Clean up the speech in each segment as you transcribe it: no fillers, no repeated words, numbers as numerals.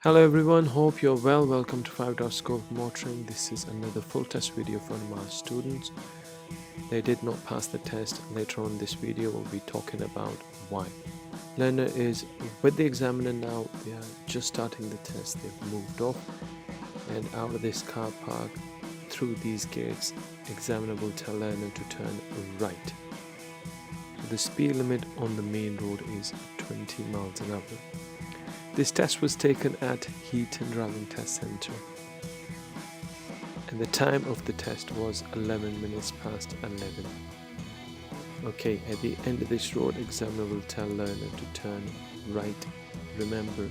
Hello everyone, hope you're well. Welcome to 5 School of Motoring. This is another full test video for one of my students. They did not pass the test. Later on in this video we'll be talking about why. Learner is with the examiner now. They are just starting the test. They've moved off and out of this car park through these gates. Examiner will tell learner to turn right. The speed limit on the main road is 20 miles an hour. This test was taken at Heaton Driving Test Centre and the time of the test was 11 minutes past 11. Okay, at the end of this road, examiner will tell learner to turn right. Remember,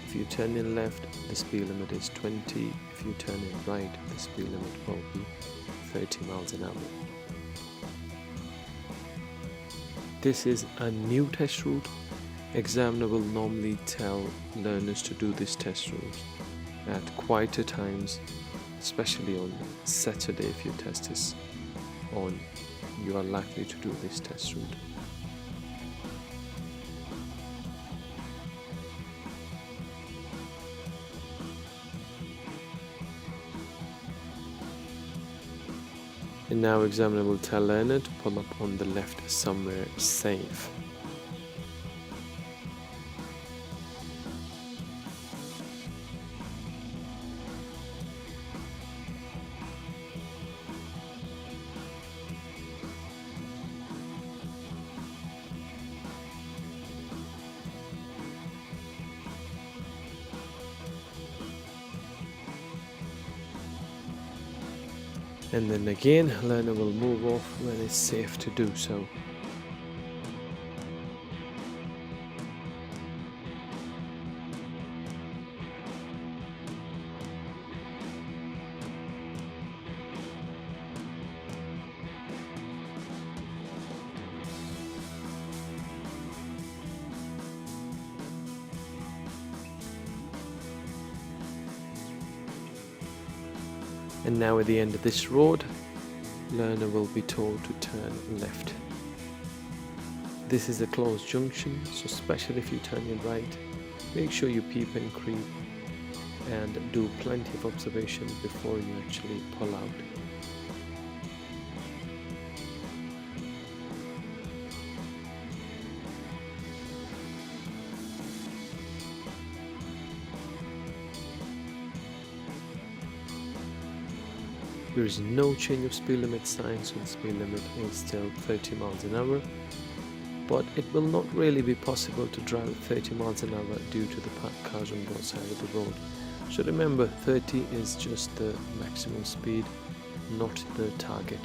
if you turn in left, the speed limit is 20. If you turn in right, the speed limit will be 30 miles an hour. This is a new test route. Examiner will normally tell learners to do this test route at quieter times, especially on Saturday. If your test is on, you are likely to do this test route. And now examiner will tell learner to pull up on the left somewhere safe. And then again, learner will move off when it's safe to do so. And now at the end of this road, learner will be told to turn left. This is a closed junction, so especially if you turn in right, make sure you peep and creep and do plenty of observation before you actually pull out. There is no change of speed limit sign, so the speed limit is still 30 miles an hour. But it will not really be possible to drive at 30 miles an hour due to the parked cars on both sides of the road. So remember, 30 is just the maximum speed, not the target.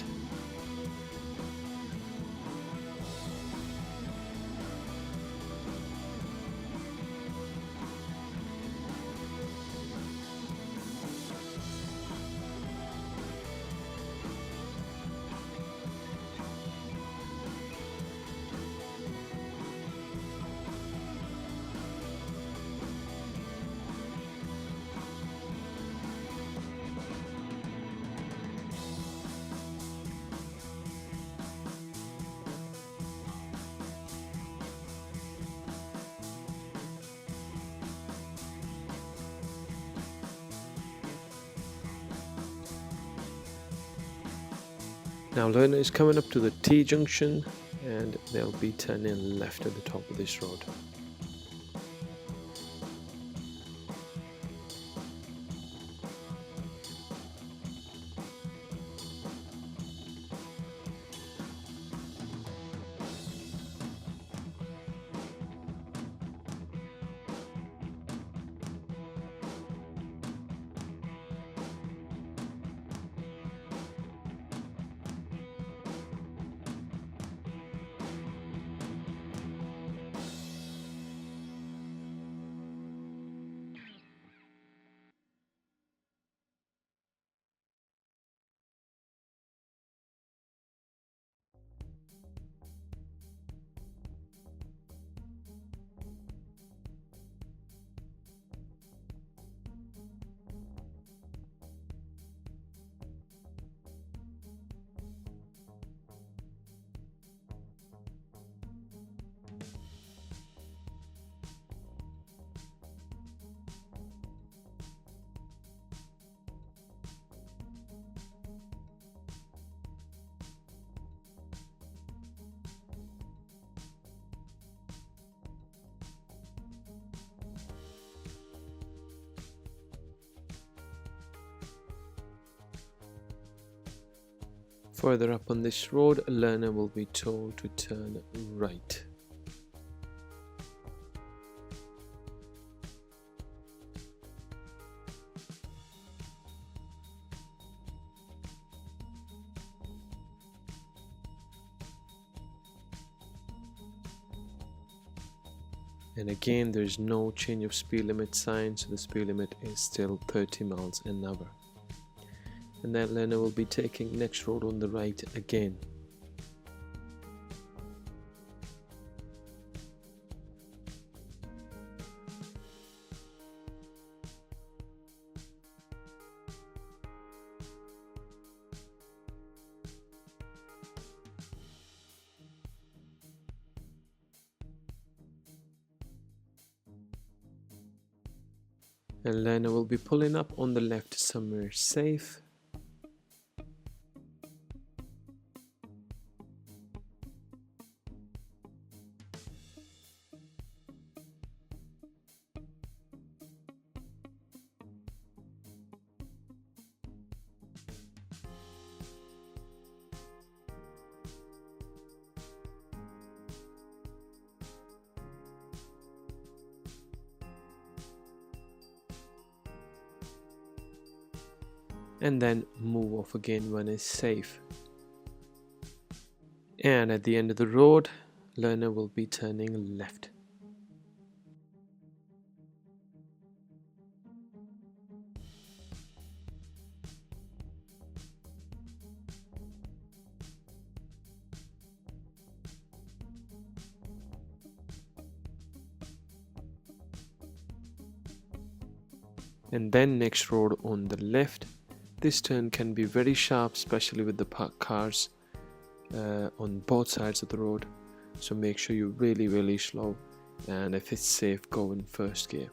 Now learner is coming up to the T junction and they'll be turning left at the top of this road. Further up on this road, a learner will be told to turn right. And again, there is no change of speed limit sign, so the speed limit is still 30 miles an hour. And that learner will be taking next road on the right again. And learner will be pulling up on the left somewhere safe. And then move off again when it's safe. And at the end of the road, learner will be turning left. And then next road on the left. This turn can be very sharp, especially with the parked cars on both sides of the road. So make sure you're really slow, and if it's safe, go in first gear.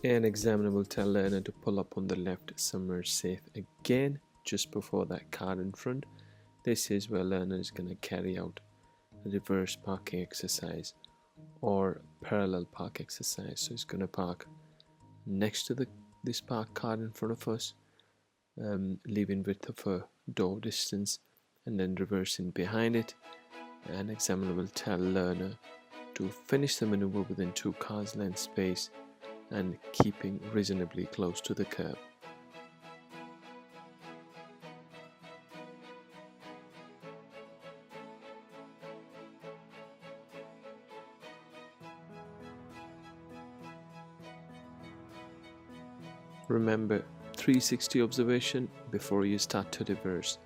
And examiner will tell learner to pull up on the left somewhere safe again, just before that car in front. This is where learner is going to carry out a reverse parking exercise or parallel park exercise. So it's going to park next to this parked car in front of us, leaving width of a door distance, and then reversing behind it. And examiner will tell learner to finish the maneuver within 2 cars length space and keeping reasonably close to the curb. Remember, 360 observation before you start to reverse.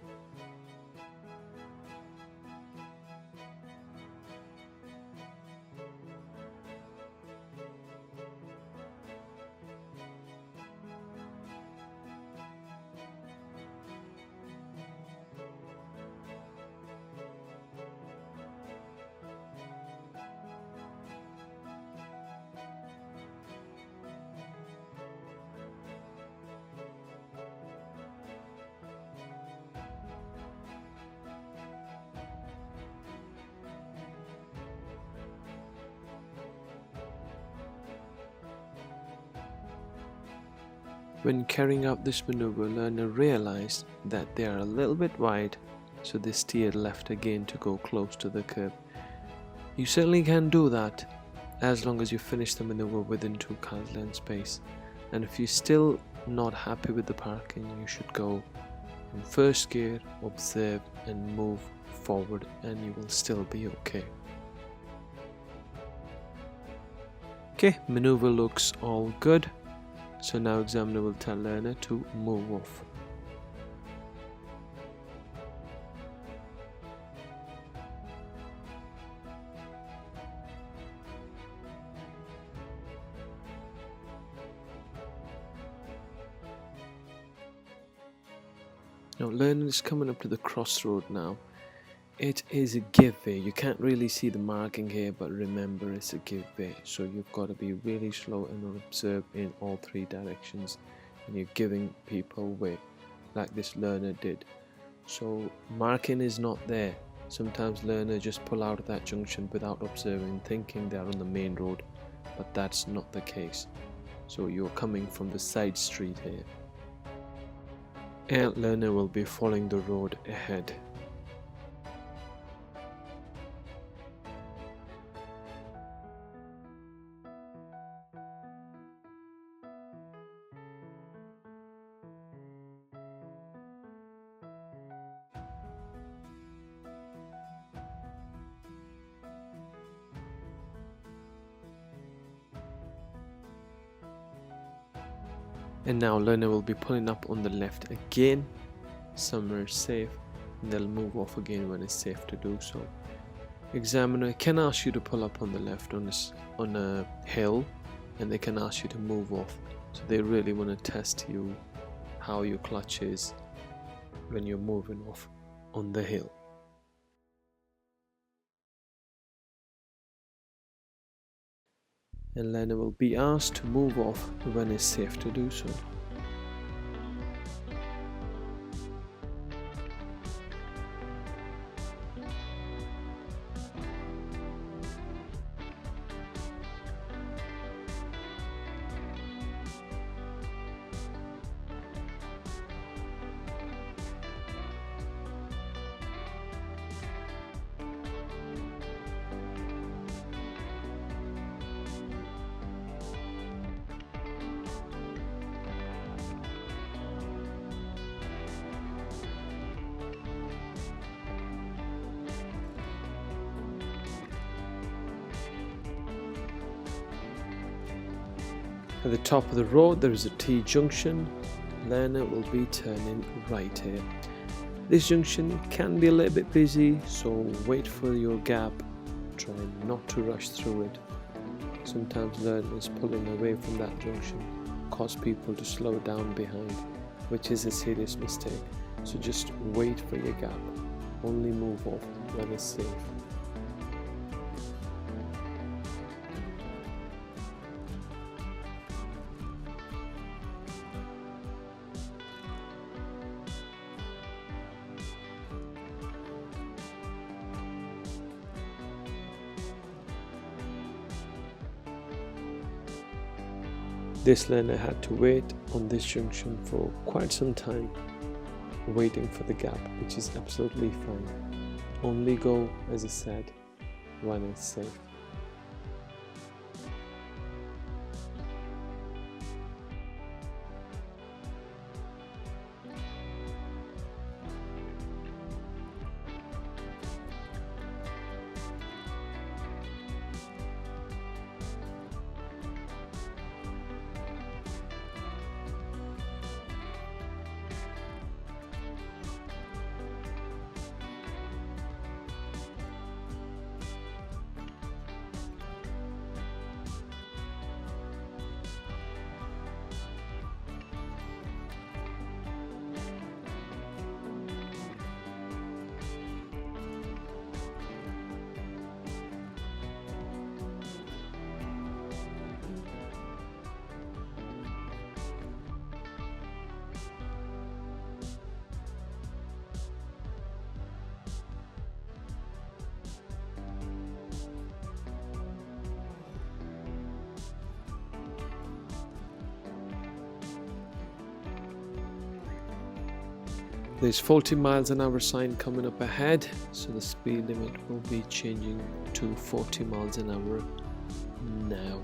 When carrying out this maneuver, learner realized that they are a little bit wide, so they steered left again to go close to the curb. You certainly can do that as long as you finish the maneuver within 2 cars length space. And if you're still not happy with the parking, you should go in first gear, observe and move forward, and you will still be okay. Okay, maneuver looks all good. So now examiner will tell learner to move off. Now learner is coming up to the crossroad now. It is a give way. You can't really see the marking here, but remember it's a give way. So you've got to be really slow and observe in all 3 directions. And you're giving people way, like this learner did. So marking is not there. Sometimes learner just pull out of that junction without observing, thinking they're on the main road, but that's not the case. so you're coming from the side street here. And learner will be following the road ahead. And now learner will be pulling up on the left again, somewhere safe, and they'll move off again when it's safe to do so. Examiner can ask you to pull up on the left on a hill, and they can ask you to move off. So they really want to test you how your clutch is when you're moving off on the hill. And learner will be asked to move off when it's safe to do so. At the top of the road there is a T junction. Learner will be turning right here. This junction can be a little bit busy, so wait for your gap. Try not to rush through it. Sometimes learners pulling away from that junction cause people to slow down behind, which is a serious mistake. So just wait for your gap. Only move off when it's safe. This learner had to wait on this junction for quite some time, waiting for the gap, which is absolutely fine. Only go, as I said, when it's safe. There's 40 miles an hour sign coming up ahead, so the speed limit will be changing to 40 miles an hour now.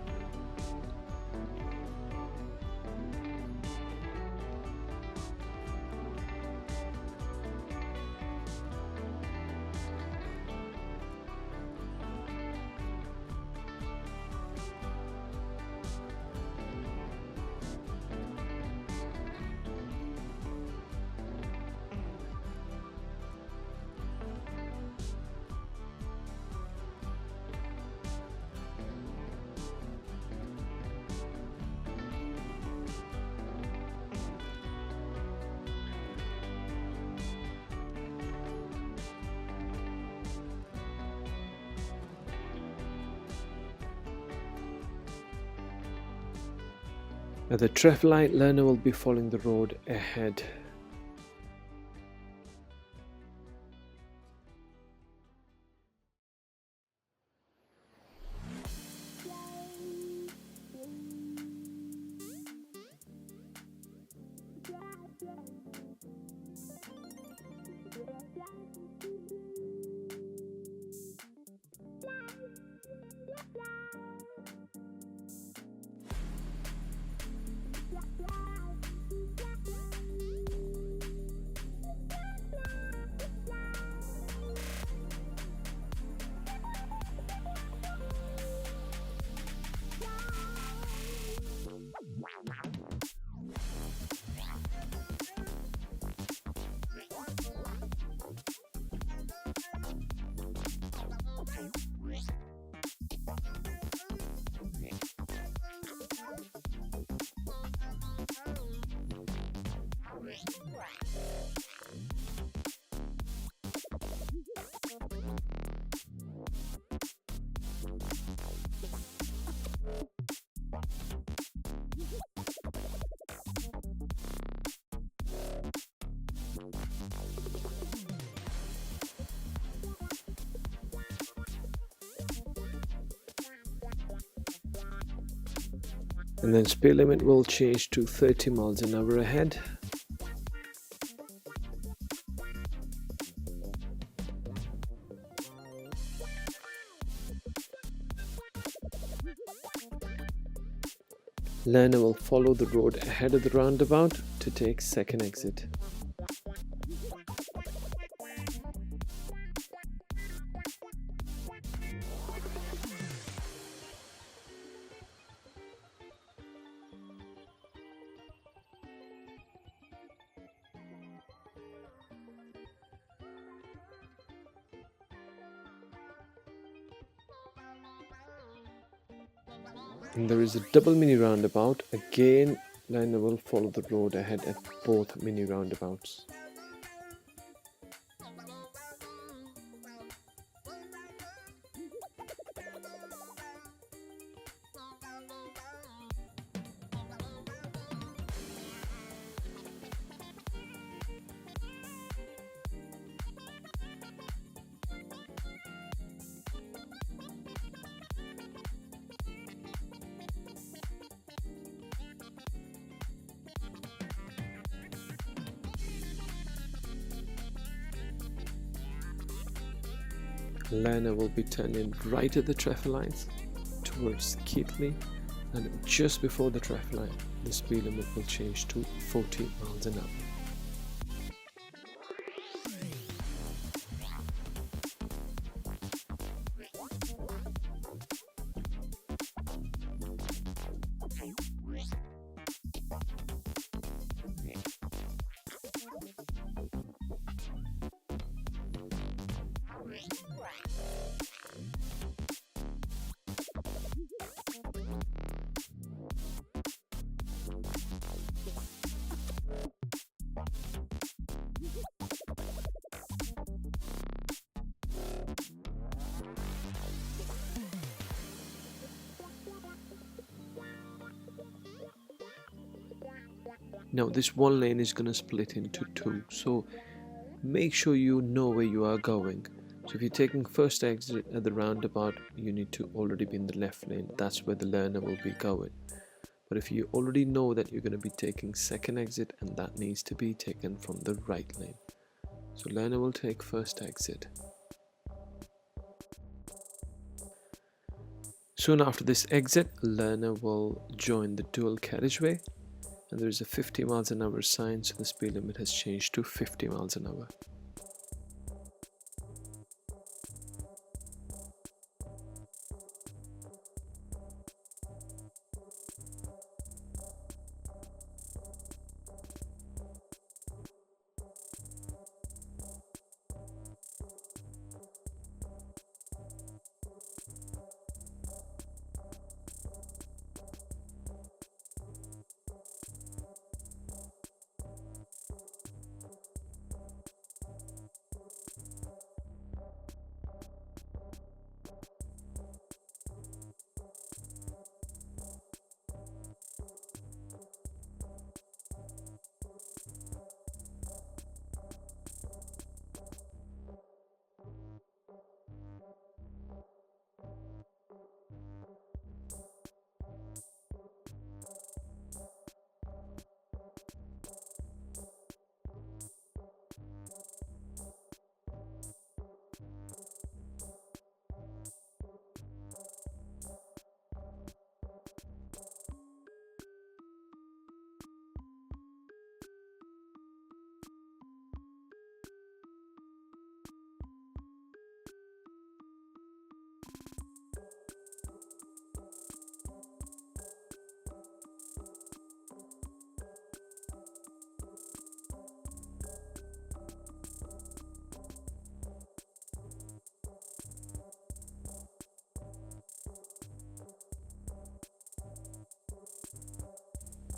At the traffic light, learner will be following the road ahead. And then speed limit will change to 30 miles an hour ahead. Learner will follow the road ahead of the roundabout to take second exit. And there is a double mini roundabout. Again, learner will follow the road ahead at both mini roundabouts. Learner will be turning right at the traffic lights towards Keighley, and just before the traffic light, the speed limit will change to 40 miles an hour. Now this one lane is going to split into two, so make sure you know where you are going. So if you're taking first exit at the roundabout, you need to already be in the left lane. That's where the learner will be going. But if you already know that you're going to be taking second exit, and that needs to be taken from the right lane. So learner will take first exit. Soon after this exit, learner will join the dual carriageway, and there is a 50 miles an hour sign, so the speed limit has changed to 50 miles an hour.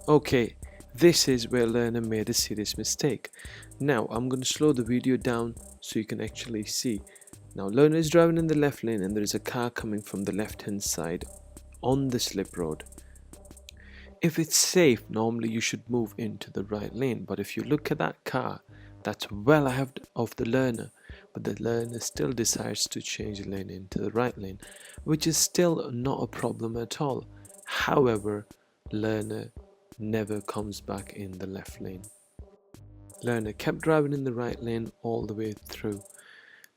Okay, this is where learner made a serious mistake. Now I'm going to slow the video down so you can actually see. Now learner is driving in the left lane, and there is a car coming from the left hand side on the slip road. If it's safe, normally you should move into the right lane, but if you look at that car, that's well ahead of the learner, but the learner still decides to change the lane into the right lane, which is still not a problem at all. However, learner never comes back in the left lane. Learner kept driving in the right lane all the way through.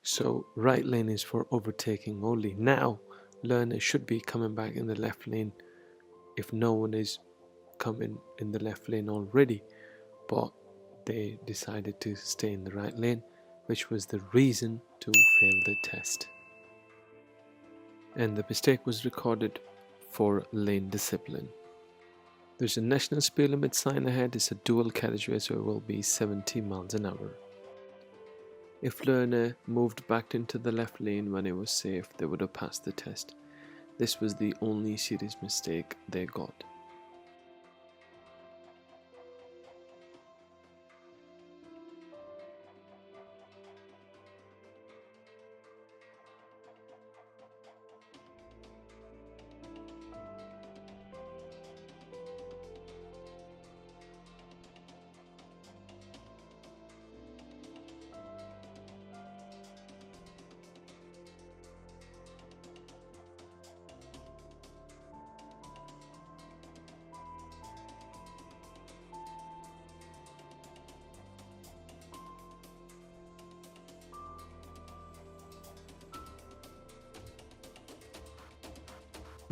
So right lane is for overtaking only. Now learner should be coming back in the left lane if no one is coming in the left lane already, but they decided to stay in the right lane, which was the reason to fail the test. And the mistake was recorded for lane discipline. There's a national speed limit sign ahead. It's a dual carriageway, so it will be 70 miles an hour. If learner moved back into the left lane when it was safe, they would have passed the test. This was the only serious mistake they got.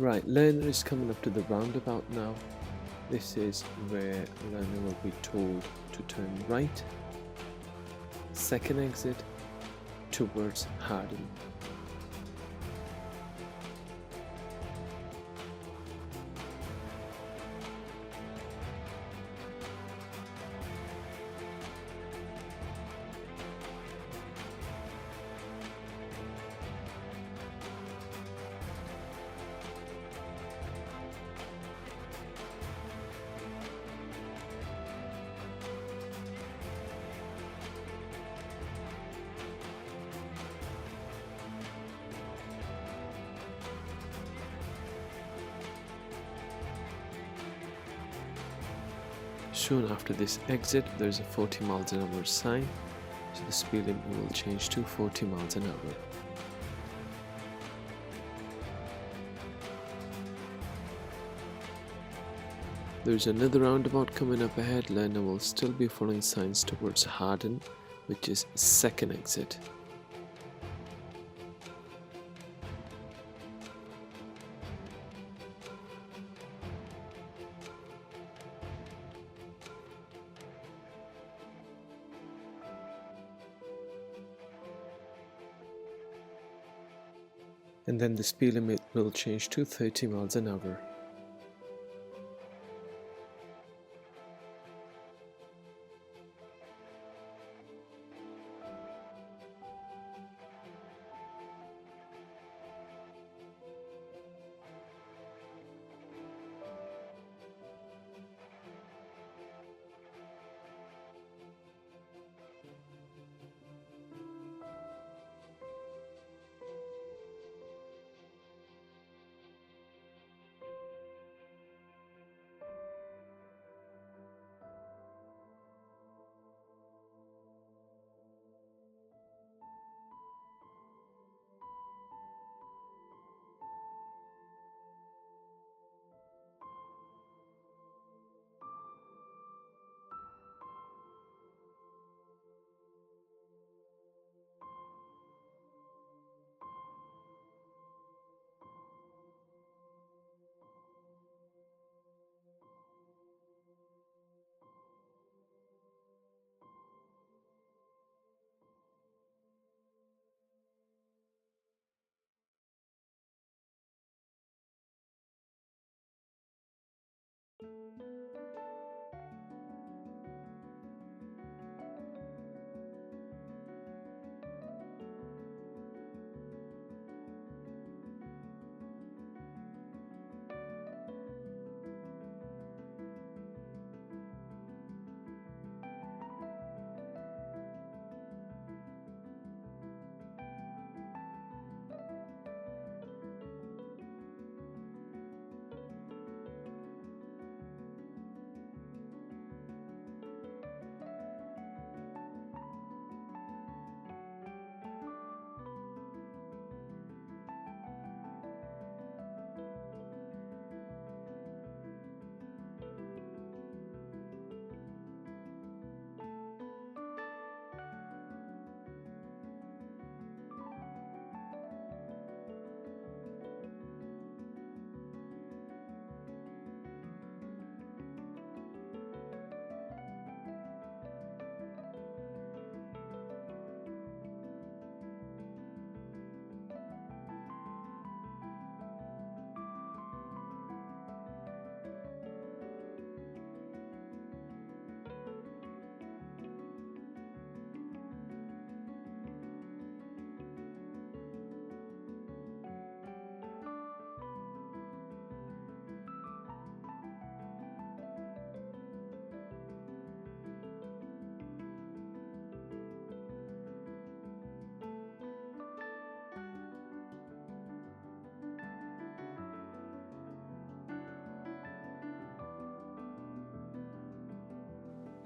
Right, learner is coming up to the roundabout now. This is where learner will be told to turn right. Second exit towards Harden. Soon after this exit, there's a 40 miles an hour sign, so the speed limit will change to 40 miles an hour. There's another roundabout coming up ahead. Learner will still be following signs towards Harden, which is second exit. And then the speed limit will change to 30 miles an hour.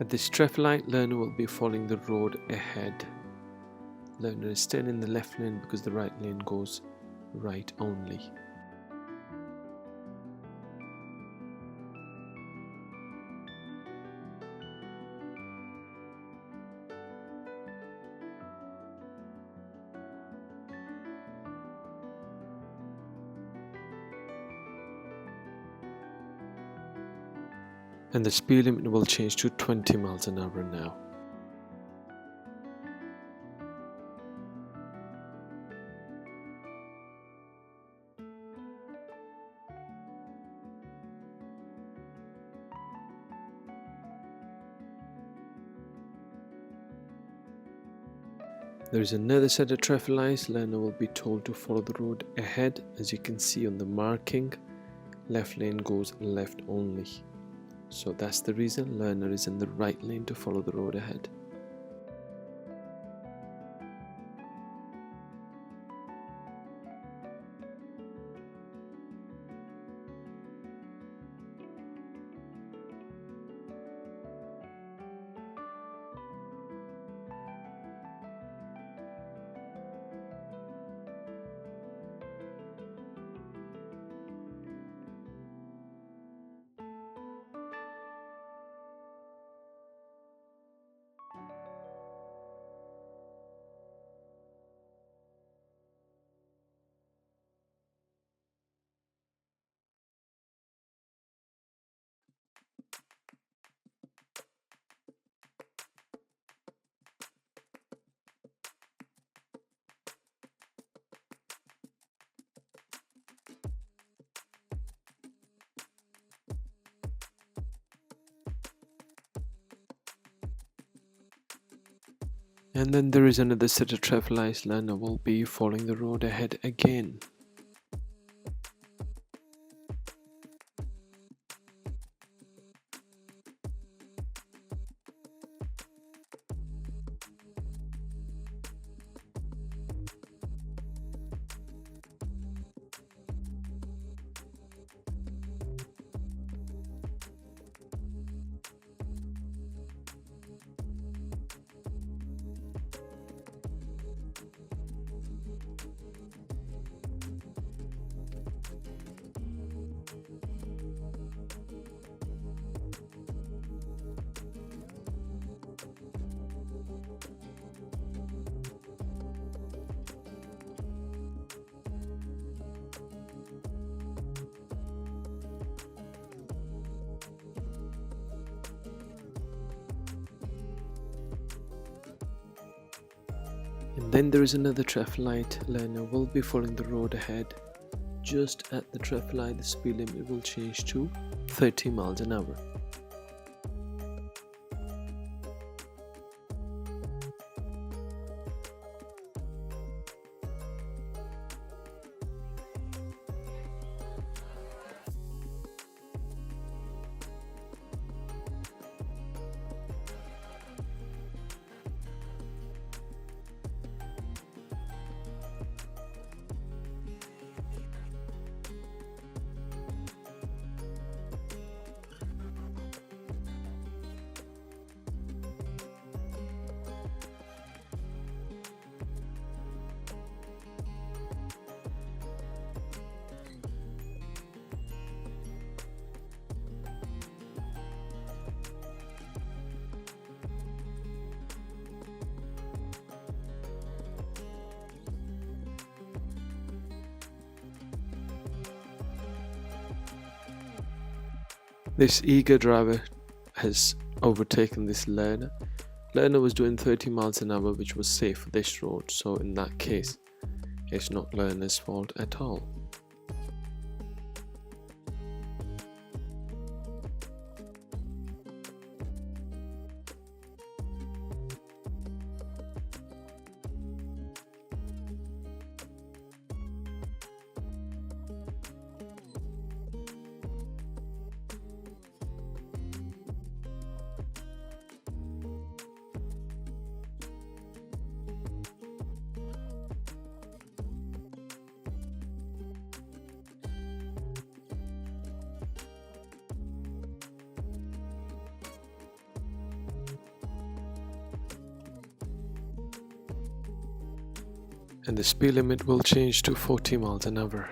At this traffic light, learner will be following the road ahead. Learner is staying in the left lane because the right lane goes right only. And the speed limit will change to 20 miles an hour now. There is another set of traffic lights. Learner will be told to follow the road ahead. As you can see on the marking, left lane goes left only. So that's the reason learner is in the right lane to follow the road ahead. And then there is another set of traffic lights. Learner will be following the road ahead again. And then there is another traffic light. Learner will be following the road ahead. Just at the traffic light, the speed limit will change to 30 miles an hour. This eager driver has overtaken this learner. Learner was doing 30 miles an hour, which was safe for this road, so in that case, it's not learner's fault at all. and the speed limit will change to 40 miles an hour.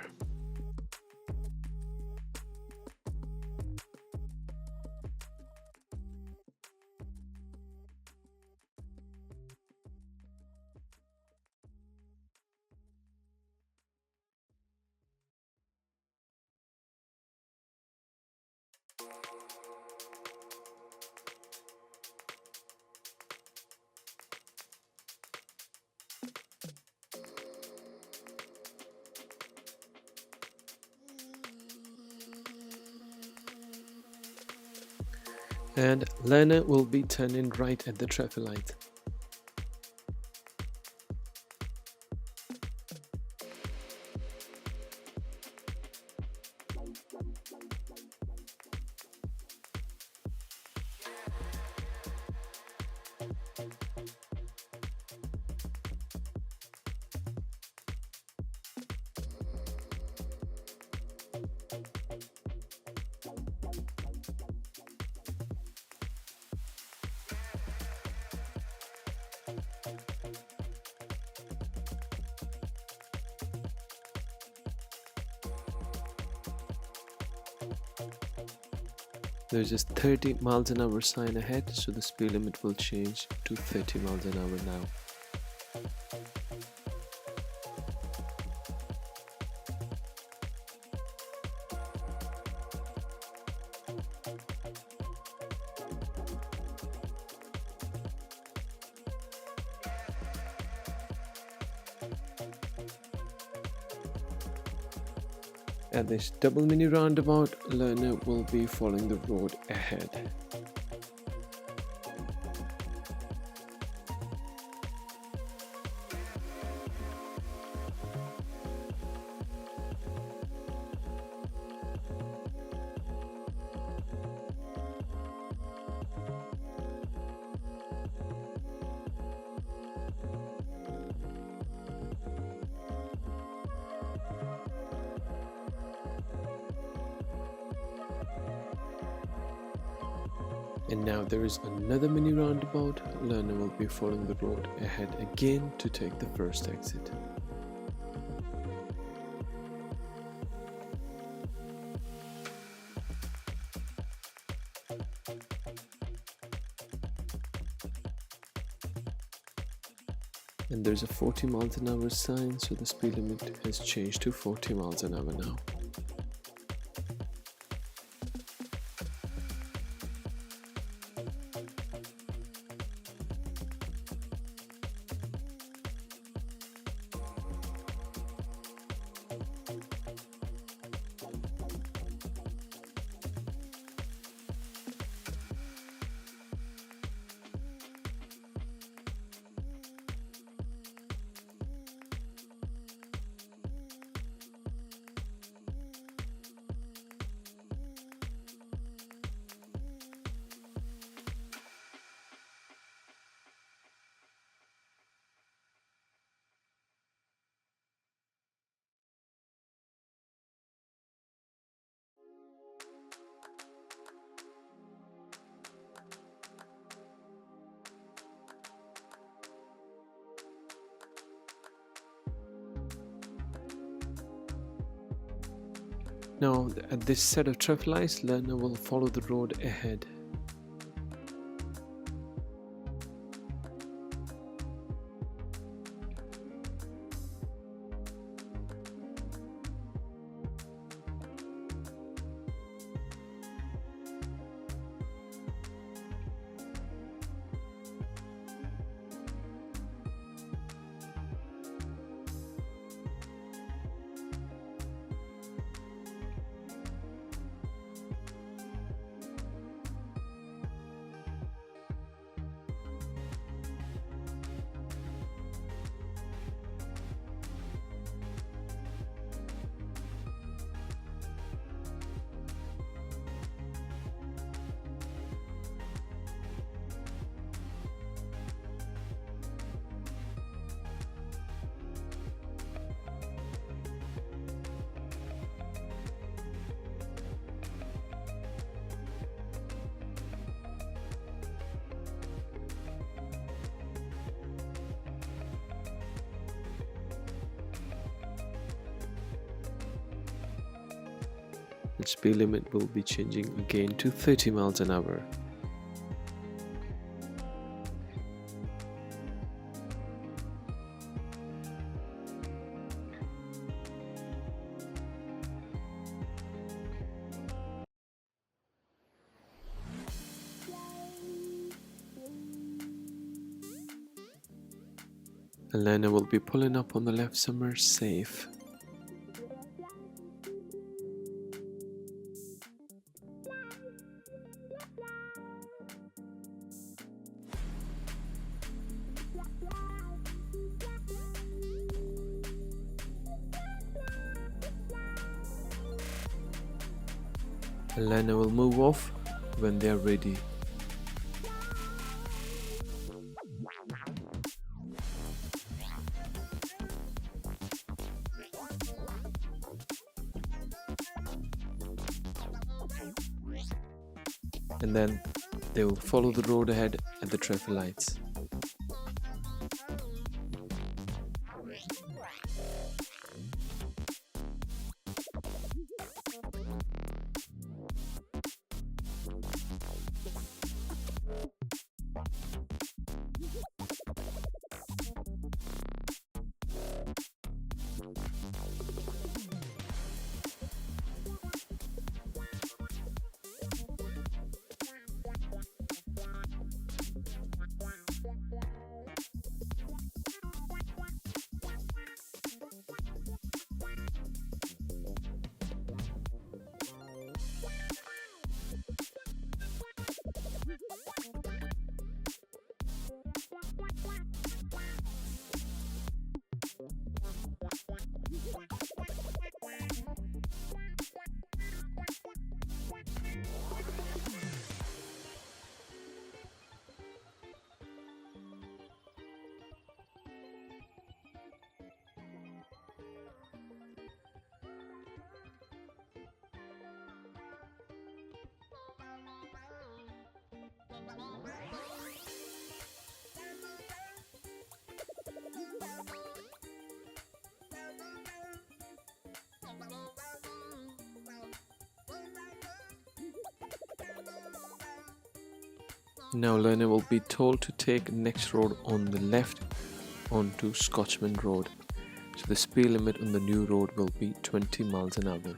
And learner will be turning right at the traffic light. There's a 30 miles an hour sign ahead, so the speed limit will change to 30 miles an hour now. At this double mini roundabout, learner will be following the road ahead. And now there is another mini roundabout. Learner will be following the road ahead again to take the first exit. And there's a 40 miles an hour sign, so the speed limit has changed to 40 miles an hour now. Now at this set of traffic lights, learner will follow the road ahead. and speed limit will be changing again to 30 miles an hour. Elena will be pulling up on the left somewhere safe. Elena will move off when they are ready. And then they will follow the road ahead at the traffic lights. Now Lena will be told to take next road on the left onto Scotchman Road. So the speed limit on the new road will be 20 miles an hour.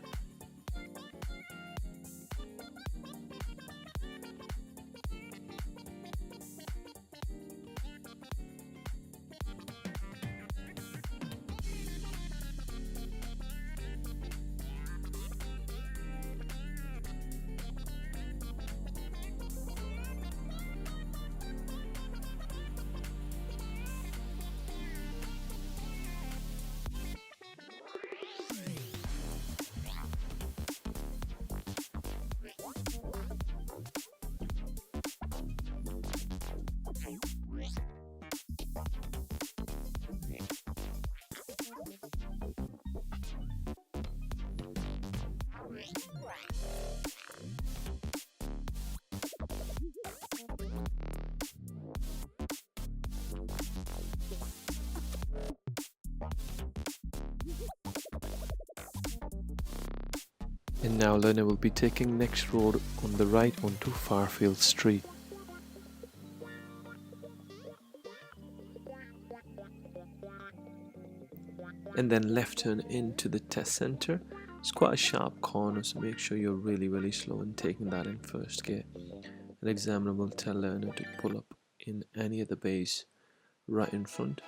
And now Lena will be taking next road on the right onto Farfield Street. And then left turn into the test center. It's quite a sharp corner, so make sure you're really slow in taking that in first gear. An examiner will tell Lena to pull up in any of the bays right in front.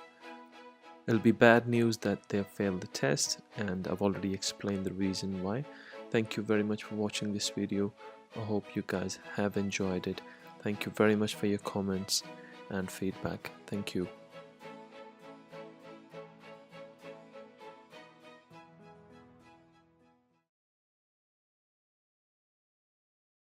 It'll be bad news that they have failed the test, and I've already explained the reason why. Thank you very much for watching this video. I hope you guys have enjoyed it. Thank you very much for your comments and feedback. Thank you.